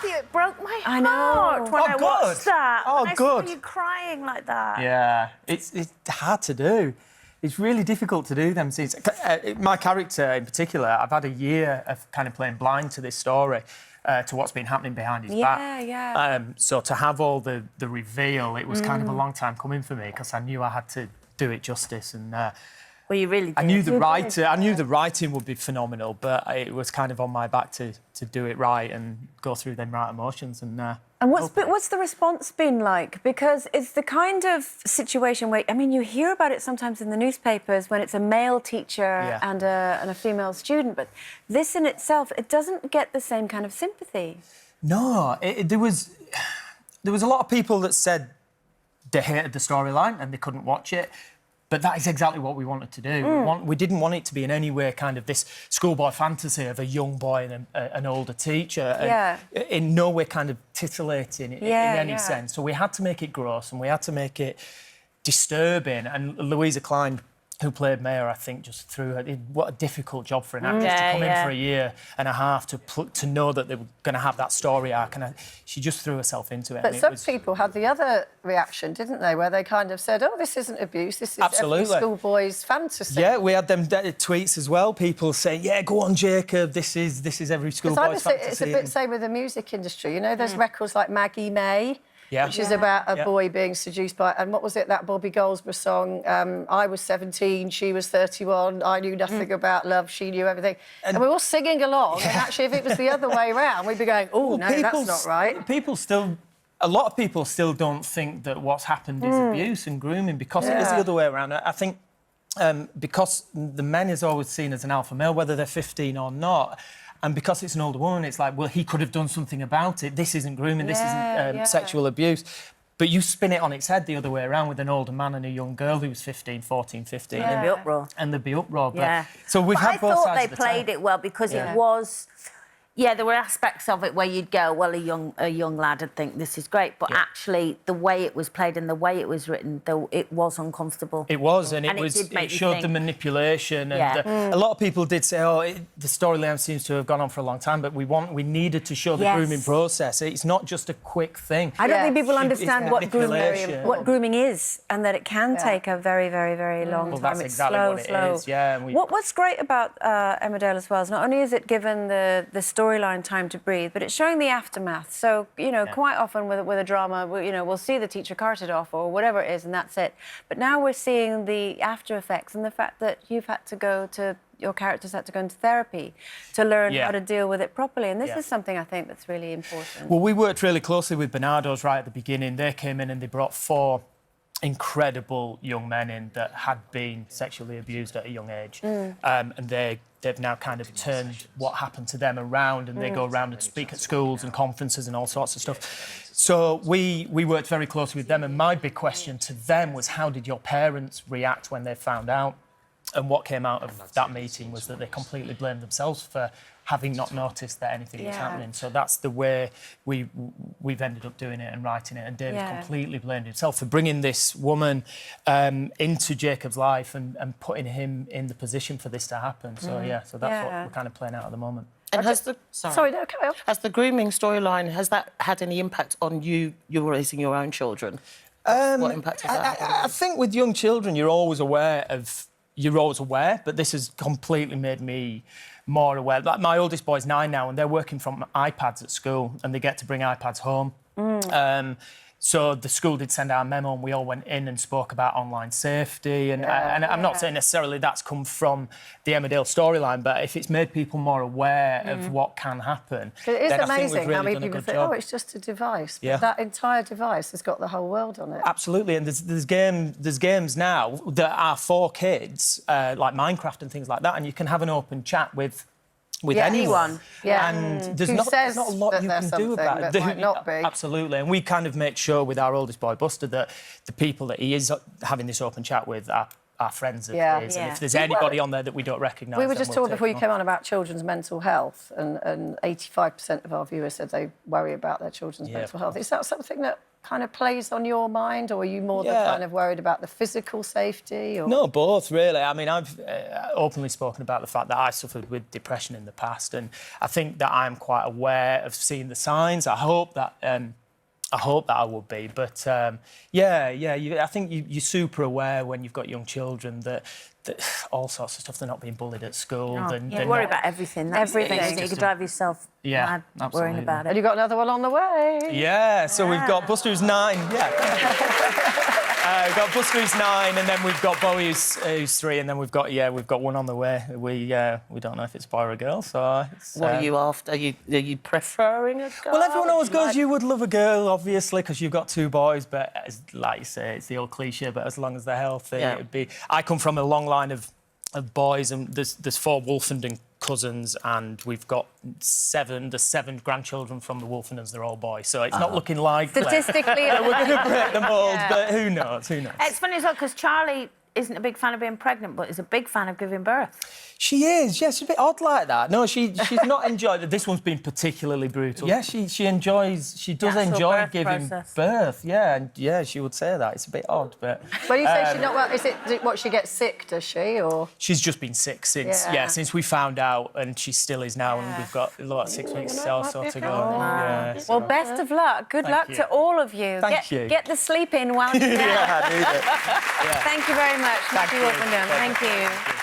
Matthew, it broke my I know. heart when I watched that. Oh, when I good. saw you crying like that. Yeah, it's hard to do. It's really difficult to do them scenes. My character in particular, I've had a year of kind of playing blind to this story, to what's been happening behind his back. Yeah. So to have all the reveal, it was kind of a long time coming for me because I knew I had to do it justice. And Well, you really did. I knew the writing would be phenomenal, but it was kind of on my back to do it right and go through them right emotions. And what's the response been like? Because it's the kind of situation where, I mean, you hear about it sometimes in the newspapers when it's a male teacher and a female student, but this in itself, it doesn't get the same kind of sympathy. No, there was a lot of people that said they hated the storyline and they couldn't watch it. But that is exactly what we wanted to do. We didn't want it to be in any way kind of this schoolboy fantasy of a young boy and an older teacher. In no way kind of titillating in any sense. So we had to make it gross and we had to make it disturbing. And Louisa Klein, who played Maya, I think, just threw her... What a difficult job for an actress to come in for a year and a half to know that they were going to have that story arc. And she just threw herself into it. But some people had the other reaction, didn't they, where they kind of said, oh, this isn't abuse, this is every schoolboy's fantasy. Yeah, we had them tweets as well, people saying, yeah, go on, Jacob, this is every schoolboy's fantasy. It's a bit same with the music industry. You know, there's records like Maggie May, which is about a boy being seduced by... And what was it, that Bobby Goldsborough song? I was 17, she was 31, I knew nothing about love, she knew everything. And we're all singing along, and actually, if it was the other way around, we'd be going, oh, no, that's not right. A lot of people still don't think that what's happened is abuse and grooming because it is the other way around. I think because the men is always seen as an alpha male, whether they're 15 or not, and because it's an older woman, it's like, well, he could have done something about it. This isn't grooming, this isn't sexual abuse. But you spin it on its head the other way around with an older man and a young girl who was 15, 14, 15. And there'd be uproar. And there'd be uproar. So we've had both sides of the I thought they played it well because it was... Yeah, there were aspects of it where you'd go, well, a young lad would think this is great, but actually the way it was played and the way it was written, though, it was uncomfortable. It was, and it showed the manipulation. And a lot of people did say, oh, the storyline seems to have gone on for a long time, but we needed to show the grooming process. It's not just a quick thing. I don't think people understand what grooming is and that it can take a very, very, very long time. That's exactly what it is, yeah. What's great about Emmerdale as well is not only is it given the storyline time to breathe, but it's showing the aftermath. So, you know, quite often with a drama, we'll see the teacher carted off or whatever it is, and that's it. But now we're seeing the after effects and the fact that your characters had to go into therapy to learn how to deal with it properly. And this is something I think that's really important. Well, we worked really closely with Bernardo's right at the beginning. They came in and they brought 4 incredible young men in that had been sexually abused at a young age. And they've now kind of turned what happened to them around, and they go around and speak at schools and conferences and all sorts of stuff. So we worked very closely with them, and my big question to them was, how did your parents react when they found out? And what came out of that meeting was that they completely blamed themselves for having not noticed that anything was happening. So that's the way we've ended up doing it and writing it. And David completely blamed himself for bringing this woman into Jacob's life and putting him in the position for this to happen. So, so that's what we're kind of playing out at the moment. And has the... Sorry, no, carry on. Has the grooming storyline, has that had any impact on you raising your own children? What impact has that had? I think with young children, you're always aware, but this has completely made me more aware. Like, my oldest boy's 9 now, and they're working from iPads at school, and they get to bring iPads home. So the school did send out a memo, and we all went in and spoke about online safety. And I'm not saying necessarily that's come from the Emmerdale storyline, but if it's made people more aware of what can happen, it is then amazing I think we've really how many done a people good think, job. oh, it's just a device. But that entire device has got the whole world on it. Absolutely, and there's games now that are for kids, like Minecraft and things like that, and you can have an open chat with anyone. And there's not a lot you can do about it. Might not be. Absolutely, and we kind of make sure with our oldest boy, Buster, that the people that he is having this open chat with are friends of his. And if there's anybody on there that we don't recognise... We were just talking before you came on about children's mental health, and 85% of our viewers said they worry about their children's mental health. Is that something that kind of plays on your mind, or are you more the kind of worried about the physical safety? Or... No, both, really. I mean, I've openly spoken about the fact that I suffered with depression in the past, and I think that I'm quite aware of seeing the signs. I hope that I would be, but I think you're super aware when you've got young children that all sorts of stuff. They're not being bullied at school. You worry about everything. Everything. You could drive yourself mad worrying about it. And you've got another one on the way. Yeah, so we've got Buster who's 9. We've got Buster who's 9, and then we've got Bowie who's 3, and then we've got one on the way. We don't know if it's a boy or a girl, so... What are you after? Are you preferring a girl? Well, everyone always goes, you would love a girl, obviously, because you've got 2 boys, but like you say, it's the old cliché, but as long as they're healthy, it'd be... I come from a long line of boys, and there's 4 Wolfenden cousins, and we've got 7 grandchildren from the Wolfendens. They're all boys, so it's not looking likely. Statistically, we're going to break the mould, but who knows? It's funny as well, because Charlie isn't a big fan of being pregnant, but is a big fan of giving birth. She is, yes. She's a bit odd like that. No, she's not enjoyed it. This one's been particularly brutal. Yeah, she does enjoy giving birth. Yeah, and she would say that. It's a bit odd, but... When you say she's not well, is it what, she gets sick, does she, or...? She's just been sick since we found out, and she still is now, and we've got 6 weeks or so to go. Well, best of luck. Good luck to all of you. Thank you. Get the sleep in while you're there. I need it. Thank you very much, Mr. Wolfenden. Thank you.